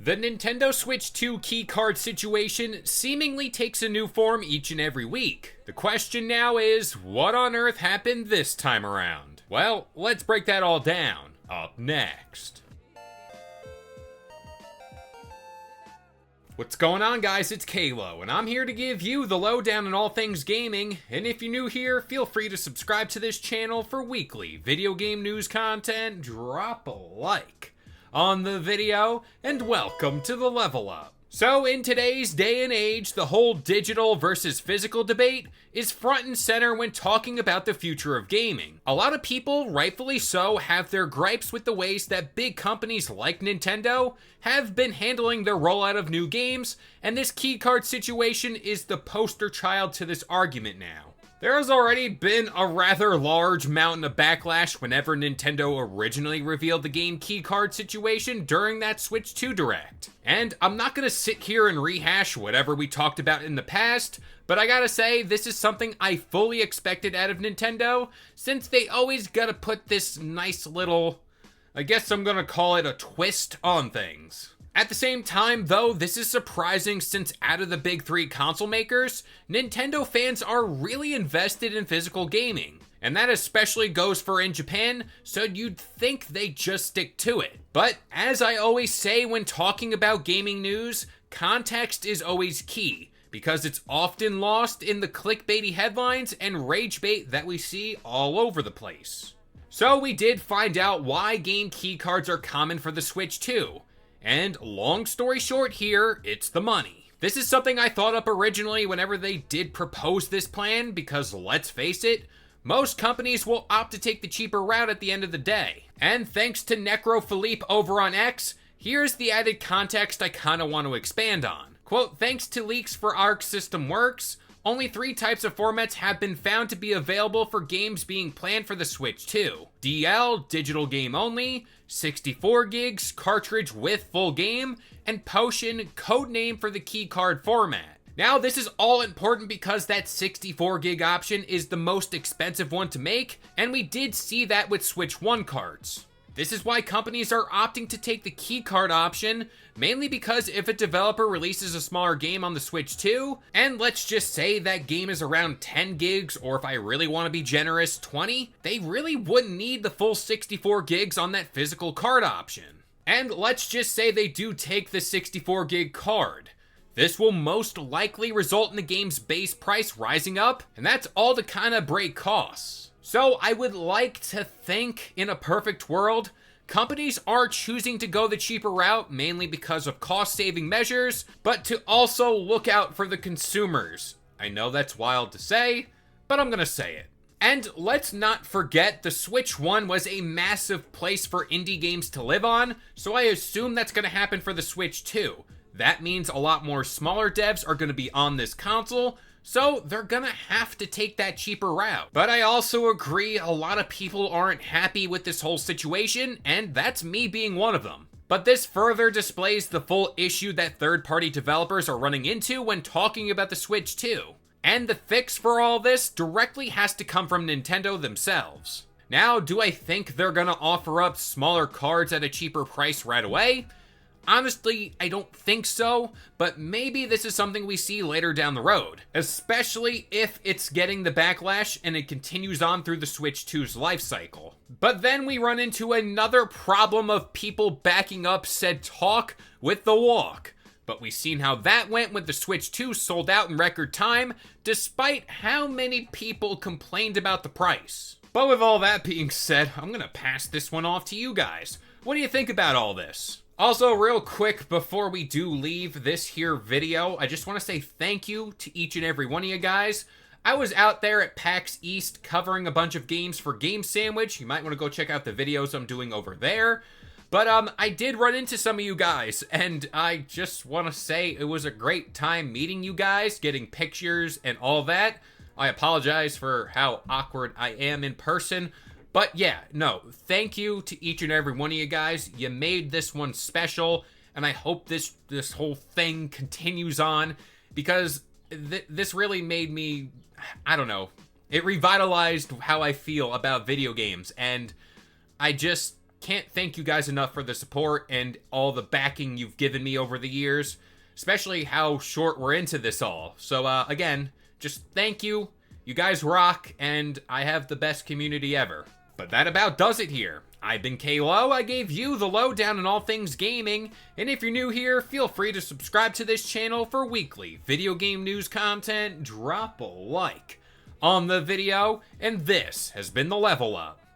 The Nintendo Switch 2 keycard situation seemingly takes a new form each and every week. The question now is, what on earth happened this time around? Well, let's break that all down. Up next. What's going on, guys? It's Kalo, and I'm here to give you the lowdown on all things gaming. And if you're new here, feel free to subscribe to this channel for weekly video game news content. Drop a like on the video, and welcome to the Level Up. So in today's day and age, the whole digital versus physical debate is front and center when talking about the future of gaming. A lot of people, rightfully so, have their gripes with the ways that big companies like Nintendo have been handling their rollout of new games, and this keycard situation is the poster child to this argument now. There has already been a rather large mountain of backlash whenever Nintendo originally revealed the game keycard situation during that Switch 2 Direct. And I'm not gonna sit here and rehash whatever we talked about in the past, but I gotta say, this is something I fully expected out of Nintendo, since they always gotta put this nice little, I guess I'm gonna call it a twist on things. At the same time, though, this is surprising since out of the big three console makers, Nintendo fans are really invested in physical gaming. And that especially goes for in Japan, so you'd think they'd just stick to it. But as I always say when talking about gaming news, context is always key, because it's often lost in the clickbaity headlines and rage bait that we see all over the place. So we did find out why game keycards are common for the Switch 2. And long story short here, it's the money. This is something I thought up originally whenever they did propose this plan, because let's face it, most companies will opt to take the cheaper route at the end of the day. And thanks to Necro Philippe over on X, here's the added context I kinda want to expand on. Quote, thanks to leaks for Arc System Works, only 3 types of formats have been found to be available for games being planned for the Switch 2. DL, digital game only, 64 gigs, cartridge with full game, and Potion, codename for the keycard format. Now, this is all important because that 64 gig option is the most expensive one to make, and we did see that with Switch 1 cards. This is why companies are opting to take the keycard option, mainly because if a developer releases a smaller game on the Switch 2, and let's just say that game is around 10 gigs, or if I really want to be generous, 20, they really wouldn't need the full 64 gigs on that physical card option. And let's just say they do take the 64 gig card. This will most likely result in the game's base price rising up, and that's all to kind of break costs. So I would like to think, in a perfect world, companies are choosing to go the cheaper route mainly because of cost-saving measures, but to also look out for the consumers. I know that's wild to say, but I'm gonna say it. And let's not forget, the Switch 1 was a massive place for indie games to live on, so I assume that's gonna happen for the Switch 2. That means a lot more smaller devs are gonna be on this console, so they're gonna have to take that cheaper route. But I also agree a lot of people aren't happy with this whole situation, and that's me being one of them. But this further displays the full issue that third-party developers are running into when talking about the Switch 2. And the fix for all this directly has to come from Nintendo themselves. Now, do I think they're gonna offer up smaller cards at a cheaper price right away? Honestly, I don't think so, but maybe this is something we see later down the road, especially if it's getting the backlash and it continues on through the Switch 2's life cycle. But then we run into another problem of people backing up said talk with the walk. But we've seen how that went when the Switch 2 sold out in record time, despite how many people complained about the price. But with all that being said, I'm gonna pass this one off to you guys. What do you think about all this? Also, real quick, before we do leave this here video, I just want to say thank you to each and every one of you guys. I was out there at PAX East covering a bunch of games for Game Sandwich. You might want to go check out the videos I'm doing over there. But I did run into some of you guys, and I just want to say it was a great time meeting you guys, getting pictures and all that. I apologize for how awkward I am in person. But yeah, no, thank you to each and every one of you guys. You made this one special, and I hope this whole thing continues on, because this really made me, I don't know, it revitalized how I feel about video games, and I just can't thank you guys enough for the support and all the backing you've given me over the years, especially how short we're into this all. So, again, just thank you. You guys rock, and I have the best community ever. But that about does it here. I've been K-Lo, I gave you the lowdown on all things gaming, and if you're new here, feel free to subscribe to this channel for weekly video game news content. Drop a like on the video, and this has been the Level Up.